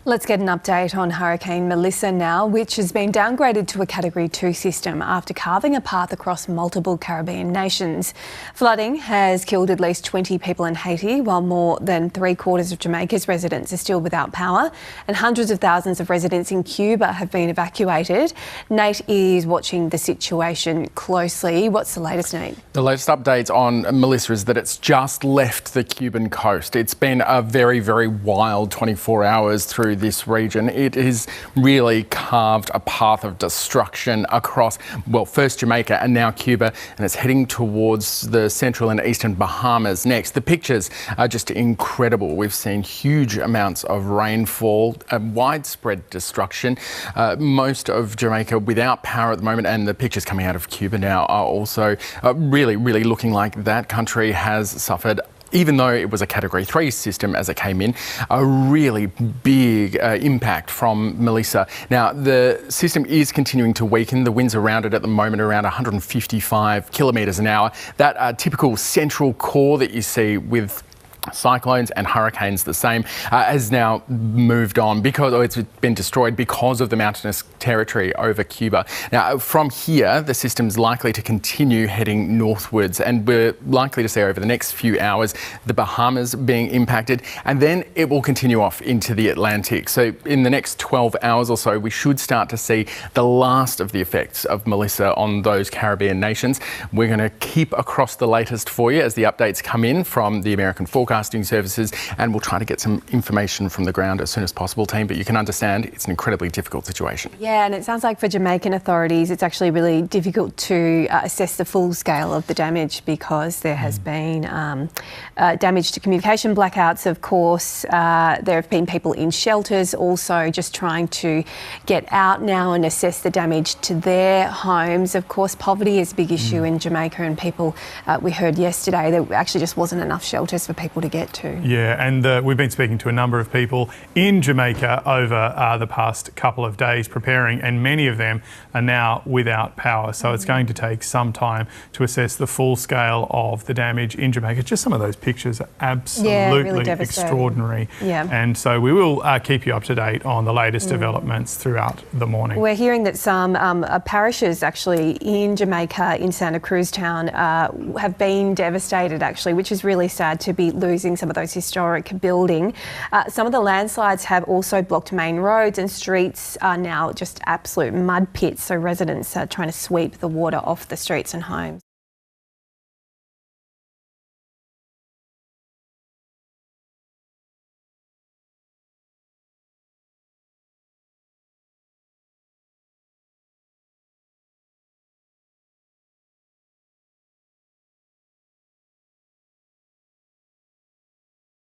Let's get an update on Hurricane Melissa now, which has been downgraded to a Category 2 system after carving a path across multiple Caribbean nations. Flooding has killed at least 20 people in Haiti, while more than three-quarters of Jamaica's residents are still without power, and hundreds of thousands of residents in Cuba have been evacuated. Nate is watching the situation closely. What's the latest, Nate? The latest update on Melissa is that it's just left the Cuban coast. It's been a very, very wild 24 hours through this region. It has really carved a path of destruction across, well, first Jamaica and now Cuba, and it's heading towards the central and eastern Bahamas next. The pictures are just incredible. We've seen huge amounts of rainfall, widespread destruction. Most of Jamaica without power at the moment, and the pictures coming out of Cuba now are also really looking like that country has suffered, even though it was a Category 3 system as it came in, a really big impact from Melissa. Now, the system is continuing to weaken. The winds around it at the moment are around 155 kilometres an hour. That typical central core that you see with cyclones and hurricanes the same has now moved on because it's been destroyed because of the mountainous territory over Cuba. Now from here the system's likely to continue heading northwards, and we're likely to see over the next few hours the Bahamas being impacted, and then it will continue off into the Atlantic. So in the next 12 hours or so we should start to see the last of the effects of Melissa on those Caribbean nations. We're going to keep across the latest for you as the updates come in from the American Forecasting Services, and we'll try to get some information from the ground as soon as possible, team, but you can understand it's an incredibly difficult situation. Yeah, and it sounds like for Jamaican authorities it's actually really difficult to assess the full scale of the damage because there has been damage to communication blackouts, of course. There have been people in shelters also just trying to get out now and assess the damage to their homes. Of course, poverty is a big issue in Jamaica, and people, we heard yesterday, there actually just wasn't enough shelters for people to get to. Yeah, and we've been speaking to a number of people in Jamaica over the past couple of days preparing, and many of them are now without power. So it's going to take some time to assess the full scale of the damage in Jamaica. Just some of those pictures are absolutely really extraordinary. Yeah. And so we will keep you up to date on the latest developments throughout the morning. We're hearing that some parishes actually in Jamaica, in Santa Cruz town, have been devastated actually, which is really sad to be losing some of those historic buildings. Some of the landslides have also blocked main roads, and streets are now just absolute mud pits, so residents are trying to sweep the water off the streets and homes.